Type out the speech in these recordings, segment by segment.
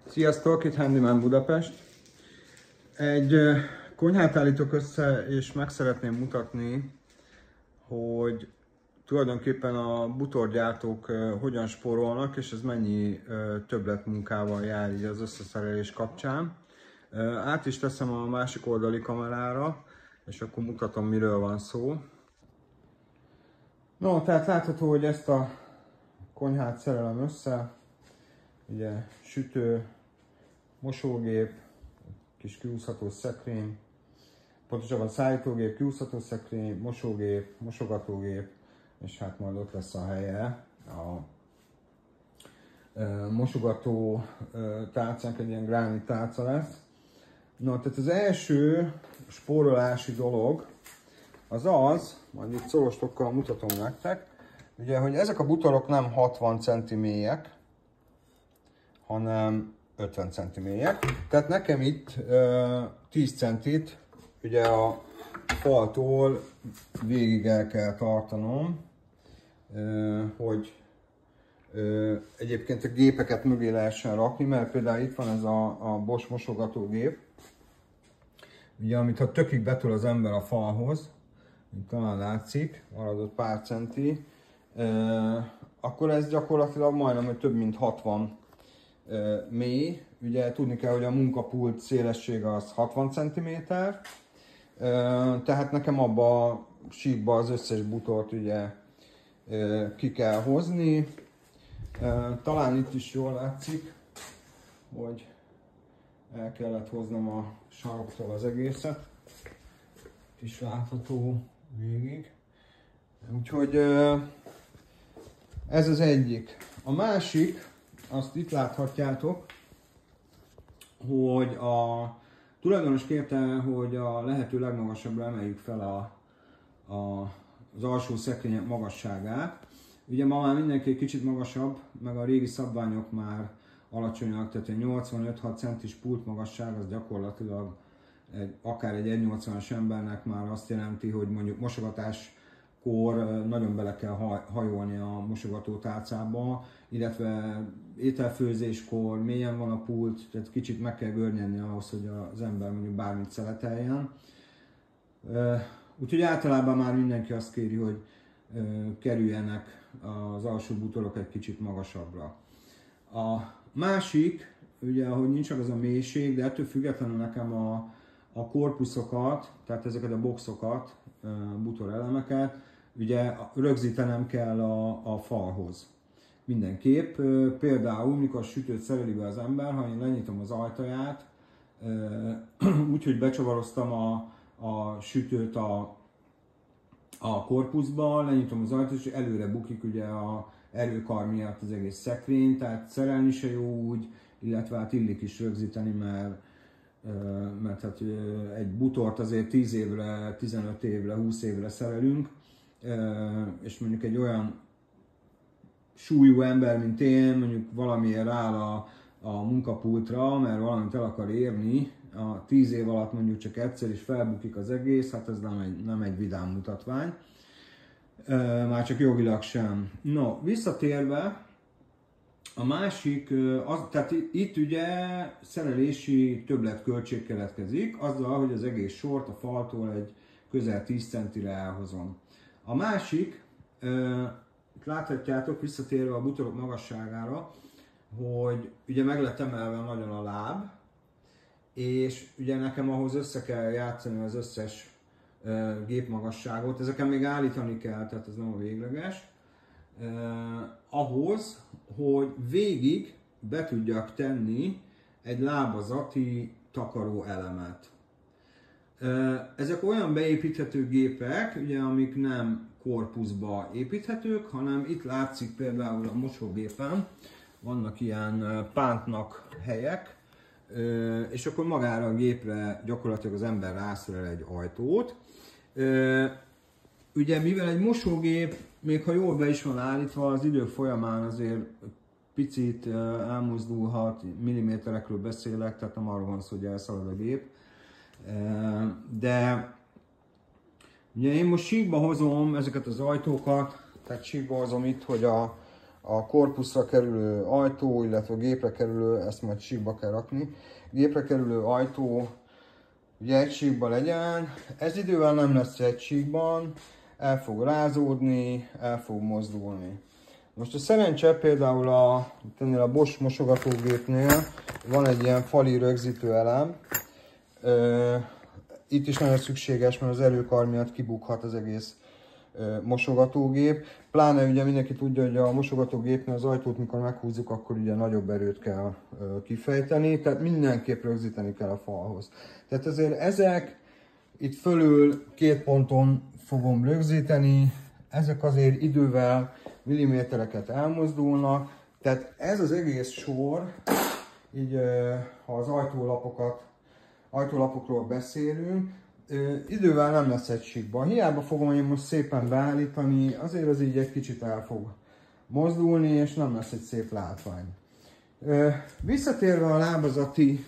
Sziasztok, itt Handyman Budapest. Egy konyhát állítok össze, és meg szeretném mutatni, hogy tulajdonképpen a bútorgyártók hogyan spórolnak, és ez mennyi többletmunkával jár így az összeszerelés kapcsán. Át is teszem a másik oldali kamerára, és akkor mutatom, miről van szó. No, tehát látható, hogy ezt a konyhát szerelem össze. Ugye sütő, mosógép, kis kiúszható szekrény, pontosabban szállítógép, kiúszható szekrény, mosógép, mosogatógép, és hát majd ott lesz a helye a mosogató tálcánk, egy ilyen gránit tálca lesz. Na, tehát az első spórolási dolog az, majd itt szorostokkal mutatom nektek, ugye, hogy ezek a bútorok nem 60 cm mélyek, hanem 50 cm mélyek. Tehát nekem itt 10 centit ugye a faltól végig el kell tartanom, hogy egyébként a gépeket mögé lehessen rakni, mert például itt van ez a Bosch mosogatógép, ugye, amit ha tökig betol az ember a falhoz, mint talán látszik, maradott pár centi, akkor ez gyakorlatilag majdnem, hogy több mint 60 mély. Ugye tudni kell, hogy a munkapult szélessége az 60 cm, tehát nekem abba a síkba az összes bútort ugye ki kell hozni. Talán itt is jól látszik, hogy el kellett hoznom a saroktól az egészet. Itt is látható végig. Úgyhogy ez az egyik. A másik, azt itt láthatjátok, hogy a tulajdonos kérte, hogy a lehető legmagasabbra emeljük fel az alsó szekrények magasságát. Ugye ma már mindenki egy kicsit magasabb, meg a régi szabványok már alacsonyak, tehát egy 85-6 centis pult magasság az gyakorlatilag akár egy 1,80-as embernek már azt jelenti, hogy mondjuk mosogatáskor nagyon bele kell hajolni a mosogatótálcába, illetve ételfőzéskor mélyen van a pult, tehát kicsit meg kell görnyedni ahhoz, hogy az ember mondjuk bármit szeleteljen. Úgyhogy általában már mindenki azt kéri, hogy kerüljenek az alsó bútorok egy kicsit magasabbra. A másik, ugye, hogy nincs az a mélység, de ettől függetlenül nekem a korpuszokat, tehát ezeket a boxokat, bútorelemeket, ugye rögzítenem kell a falhoz. Mindenképp. Például, mikor a sütőt szereli be az ember, ha én lenyitom az ajtaját, úgyhogy becsavaroztam a sütőt a korpuszba, lenyitom az ajtót, és előre bukik ugye a erőkar miatt az egész szekrény, tehát szerelni se jó úgy, illetve hát illik is rögzíteni, mert hát egy bútort azért 10 évre, 15 évre, 20 évre szerelünk, és mondjuk egy olyan súlyú ember, mint én, mondjuk valamiért áll a munkapultra, mert valamit el akar érni, a 10 év alatt mondjuk csak egyszer is felbukik az egész, hát ez nem egy vidám mutatvány, már csak jogilag sem. No, visszatérve, a másik, tehát itt ugye szerelési többletköltség keletkezik, azzal, hogy az egész sort a faltól egy közel 10 centire elhozom. A másik, itt láthatjátok, visszatérve a bútorok magasságára, hogy ugye meg lett emelve nagyon a láb, és ugye nekem ahhoz össze kell játszani az összes gépmagasságot, ezeken még állítani kell, tehát ez nem a végleges, ahhoz, hogy végig be tudjak tenni egy lábazati takaró elemet. Ezek olyan beépíthető gépek, ugye, amik nem korpuszba építhetők, hanem itt látszik például a mosógépen, vannak ilyen pántnak helyek, és akkor magára a gépre gyakorlatilag az ember rászerel egy ajtót. Ugye mivel egy mosógép, még ha jól be is van állítva, az idők folyamán azért picit elmozdulhat, milliméterekről beszélek, tehát nem arról van szó, hogy elszalad a gép. De ugye én most síkba hozom ezeket az ajtókat, tehát síkba hozom itt, hogy a korpuszra kerülő ajtó, illetve a gépre kerülő, ezt majd síkba kell rakni, gépre kerülő ajtó ugye egy síkban legyen. Ez idővel nem lesz egy síkban, el fog rázódni, el fog mozdulni. Most a szerencse például a Bosch mosogatógépnél van egy ilyen fali rögzítő elem. Itt is nagyon szükséges, mert az erőkar miatt kibukhat az egész mosogatógép. Pláne ugye mindenki tudja, hogy a mosogatógépnél az ajtót, mikor meghúzzuk, akkor ugye nagyobb erőt kell kifejteni, tehát mindenképp rögzíteni kell a falhoz. Tehát azért ezek itt fölül 2 ponton fogom rögzíteni, ezek azért idővel millimétereket elmozdulnak, tehát ez az egész sor, így ha az ajtólapokról beszélünk, idővel nem lesz egy síkban. Hiába fogom én most szépen beállítani, azért az így egy kicsit el fog mozdulni, és nem lesz egy szép látvány. Visszatérve a lábazati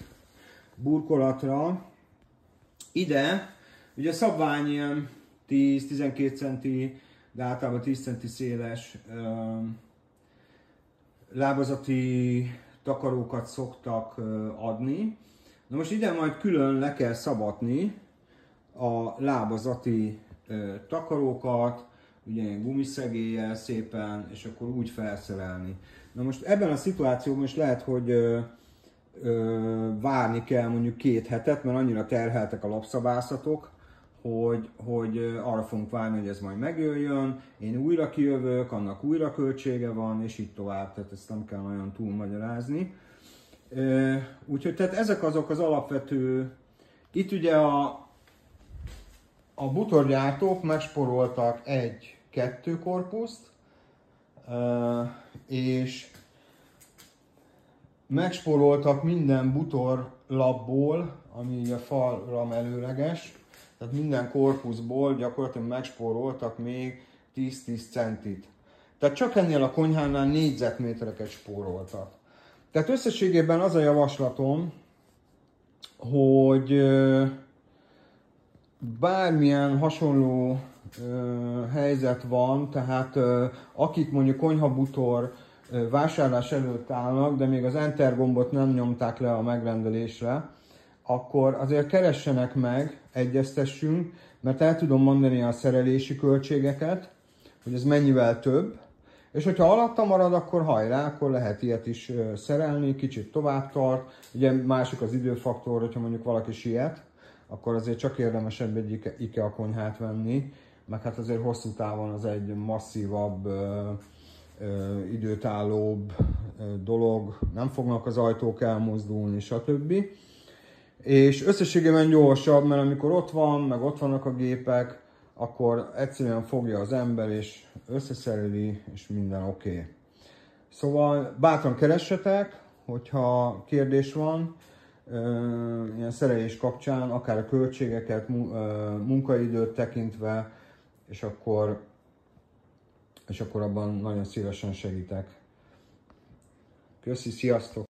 burkolatra, ide ugye szabvány ilyen 10-12 centi, de általában 10 centi széles lábazati takarókat szoktak adni. Na most ide majd külön le kell szabatni a lábazati takarókat, ugye ilyen gumiszegéllyel szépen, és akkor úgy felszerelni. Na most ebben a szituációban is lehet, hogy várni kell mondjuk 2 hetet, mert annyira terheltek a lapszabászatok, hogy arra fogunk várni, hogy ez majd megjöjjön, én újra kijövök, annak újra költsége van, és így tovább, tehát ezt nem kell nagyon túlmagyarázni. Úgyhogy tehát ezek azok az alapvető, itt ugye a bútorgyártók megspóroltak 1-2 korpuszt, és megspóroltak minden bútorlapból, ami a falra mellőleges, tehát minden korpuszból gyakorlatilag megspóroltak még 10-10 centit. Tehát csak ennél a konyhánál négyzetmétereket spóroltak. Tehát összességében az a javaslatom, hogy bármilyen hasonló helyzet van, tehát akik mondjuk konyhabútor vásárlás előtt állnak, de még az Enter gombot nem nyomták le a megrendelésre, akkor azért keressenek meg, egyeztessünk, mert el tudom mondani a szerelési költségeket, hogy ez mennyivel több, és hogyha alatta marad, akkor hajrá, akkor lehet ilyet is szerelni, kicsit tovább tart. Ugye másik az időfaktor, hogyha mondjuk valaki siet, akkor azért csak érdemesebb egy IKEA konyhát venni, meg hát azért hosszú távon az egy masszívabb, időtállóbb dolog, nem fognak az ajtók elmozdulni, stb. És összességében gyorsabb, mert amikor ott van, meg ott vannak a gépek, akkor egyszerűen fogja az ember és összeszereli, és minden oké. Szóval bátran keressetek, hogyha kérdés van, ilyen szerelés kapcsán, akár a költségeket, munkaidőt tekintve, és akkor abban nagyon szívesen segítek. Köszi, sziasztok!